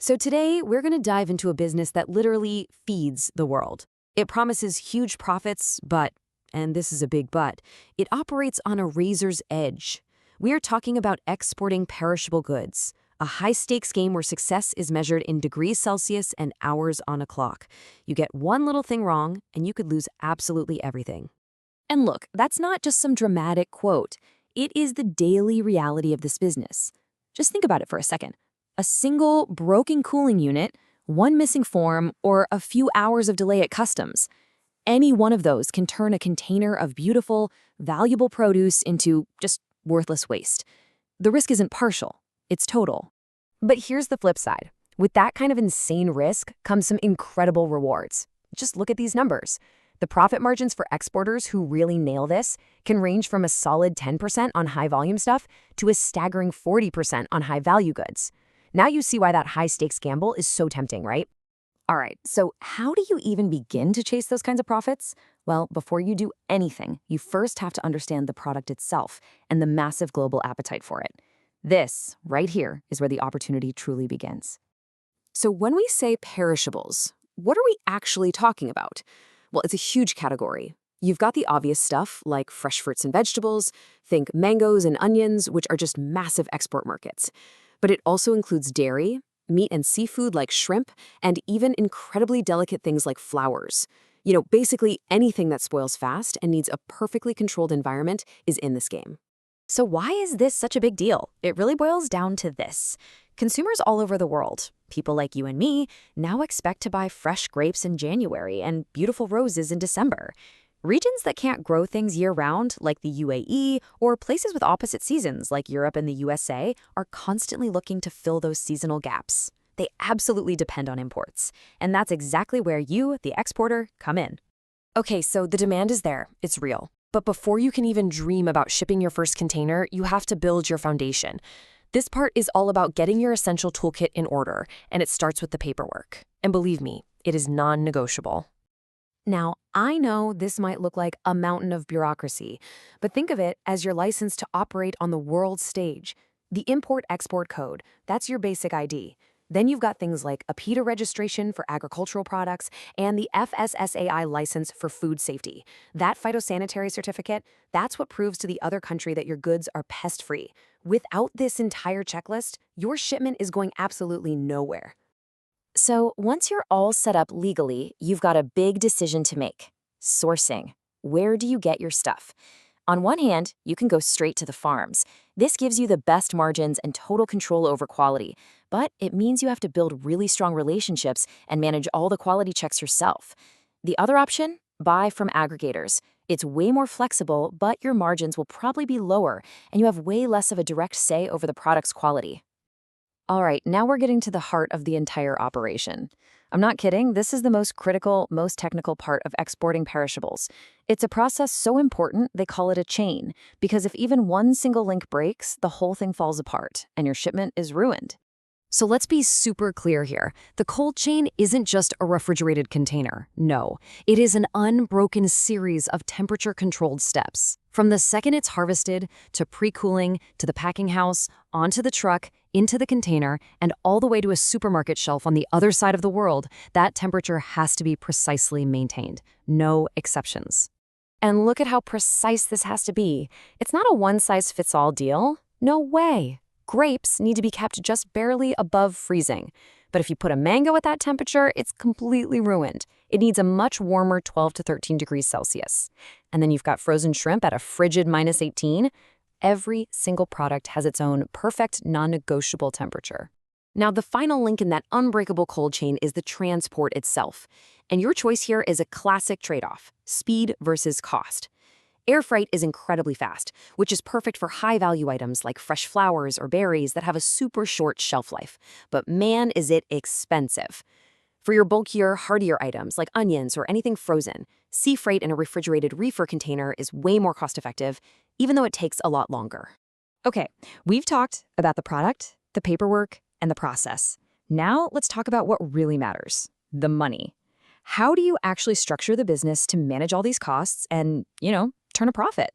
So today, we're going to dive into a business that literally feeds the world. It promises huge profits, but, and this is a big but, it operates on a razor's edge. We are talking about exporting perishable goods, a high-stakes game where success is measured in degrees Celsius and hours on a clock. You get one little thing wrong, and you could lose absolutely everything. And look, that's not just some dramatic quote. It is the daily reality of this business. Just think about it for a second. A single broken cooling unit, one missing form, or a few hours of delay at customs. Any one of those can turn a container of beautiful, valuable produce into just worthless waste. The risk isn't partial, it's total. But here's the flip side. With that kind of insane risk comes some incredible rewards. Just look at these numbers. The profit margins for exporters who really nail this can range from a solid 10% on high-volume stuff to a staggering 40% on high-value goods. Now you see why that high-stakes gamble is so tempting, right? All right, so how do you even begin to chase those kinds of profits? Well, before you do anything, you first have to understand the product itself and the massive global appetite for it. This, right here, is where the opportunity truly begins. So when we say perishables, what are we actually talking about? Well, it's a huge category. You've got the obvious stuff, like fresh fruits and vegetables, think mangoes and onions, which are just massive export markets. But it also includes dairy, meat and seafood like shrimp, and even incredibly delicate things like flowers. Basically anything that spoils fast and needs a perfectly controlled environment is in this game. So why is this such a big deal? It really boils down to this. Consumers all over the world, people like you and me, now expect to buy fresh grapes in January and beautiful roses in December. Regions that can't grow things year-round, like the UAE, or places with opposite seasons, like Europe and the USA, are constantly looking to fill those seasonal gaps. They absolutely depend on imports. And that's exactly where you, the exporter, come in. Okay, so the demand is there. It's real. But before you can even dream about shipping your first container, you have to build your foundation. This part is all about getting your essential toolkit in order, and it starts with the paperwork. And believe me, it is non-negotiable. Now, I know this might look like a mountain of bureaucracy, but think of it as your license to operate on the world stage. The Import-Export Code, that's your basic ID. Then you've got things like a PETA registration for agricultural products and the FSSAI license for food safety. That phytosanitary certificate, that's what proves to the other country that your goods are pest-free. Without this entire checklist, your shipment is going absolutely nowhere. So once you're all set up legally, you've got a big decision to make. Sourcing. Where do you get your stuff? On one hand, you can go straight to the farms. This gives you the best margins and total control over quality, but it means you have to build really strong relationships and manage all the quality checks yourself. The other option? Buy from aggregators. It's way more flexible, but your margins will probably be lower, and you have way less of a direct say over the product's quality. All right, now we're getting to the heart of the entire operation. I'm not kidding, this is the most critical, most technical part of exporting perishables. It's a process so important, they call it a chain, because if even one single link breaks, the whole thing falls apart, and your shipment is ruined. So let's be super clear here. The cold chain isn't just a refrigerated container. No, it is an unbroken series of temperature-controlled steps. From the second it's harvested, to pre-cooling, to the packing house, onto the truck, into the container, and all the way to a supermarket shelf on the other side of the world, that temperature has to be precisely maintained. No exceptions. And look at how precise this has to be. It's not a one-size-fits-all deal. No way. Grapes need to be kept just barely above freezing. But if you put a mango at that temperature, it's completely ruined. It needs a much warmer 12 to 13 degrees Celsius. And then you've got frozen shrimp at a frigid -18. Every single product has its own perfect, non-negotiable temperature. Now, the final link in that unbreakable cold chain is the transport itself. And your choice here is a classic trade-off: speed versus cost. Air freight is incredibly fast, which is perfect for high-value items like fresh flowers or berries that have a super short shelf life. But man, is it expensive. For your bulkier, hardier items like onions or anything frozen, sea freight in a refrigerated reefer container is way more cost-effective, even though it takes a lot longer. Okay, we've talked about the product, the paperwork, and the process. Now let's talk about what really matters: the money. How do you actually structure the business to manage all these costs and, turn a profit?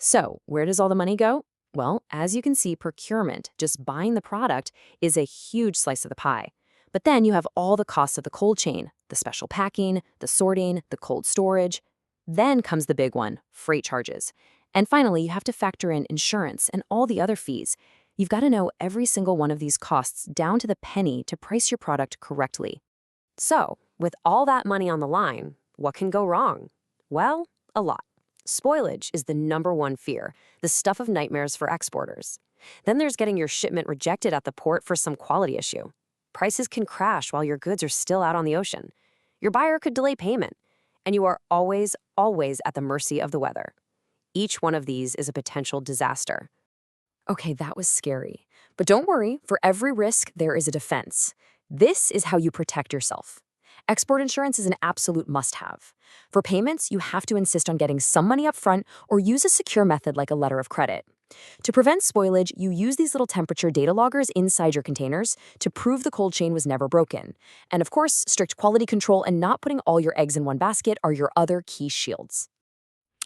So, where does all the money go? Well, as you can see, procurement, just buying the product, is a huge slice of the pie. But then you have all the costs of the cold chain, the special packing, the sorting, the cold storage. Then comes the big one, freight charges. And finally, you have to factor in insurance and all the other fees. You've got to know every single one of these costs down to the penny to price your product correctly. So, with all that money on the line, what can go wrong? Well, a lot. Spoilage is the #1 fear, the stuff of nightmares for exporters. Then there's getting your shipment rejected at the port for some quality issue. Prices can crash while your goods are still out on the ocean. Your buyer could delay payment, and you are always, always at the mercy of the weather. Each one of these is a potential disaster. Okay, that was scary. But don't worry, for every risk, there is a defense. This is how you protect yourself. Export insurance is an absolute must-have. For payments, you have to insist on getting some money up front or use a secure method like a letter of credit. To prevent spoilage, you use these little temperature data loggers inside your containers to prove the cold chain was never broken. And of course, strict quality control and not putting all your eggs in one basket are your other key shields.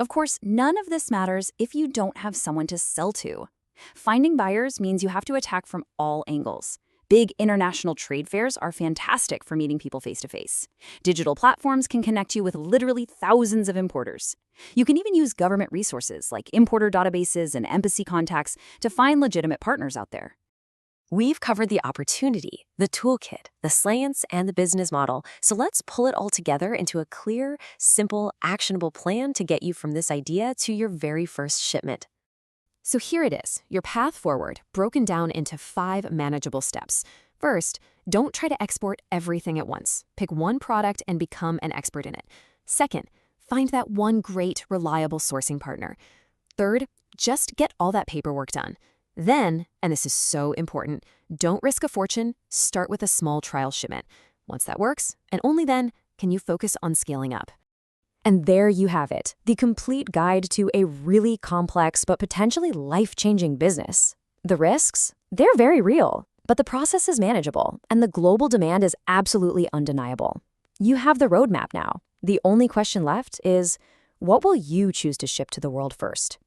Of course, none of this matters if you don't have someone to sell to. Finding buyers means you have to attack from all angles. Big international trade fairs are fantastic for meeting people face-to-face. Digital platforms can connect you with literally thousands of importers. You can even use government resources like importer databases and embassy contacts to find legitimate partners out there. We've covered the opportunity, the toolkit, the science, and the business model, so let's pull it all together into a clear, simple, actionable plan to get you from this idea to your very first shipment. So here it is, your path forward, broken down into 5 manageable steps. First, don't try to export everything at once. Pick one product and become an expert in it. Second, find that one great, reliable sourcing partner. Third, just get all that paperwork done. Then, and this is so important, don't risk a fortune, start with a small trial shipment. Once that works, and only then, can you focus on scaling up. And there you have it, the complete guide to a really complex but potentially life-changing business. The risks? They're very real, but the process is manageable, and the global demand is absolutely undeniable. You have the roadmap now. The only question left is, what will you choose to ship to the world first?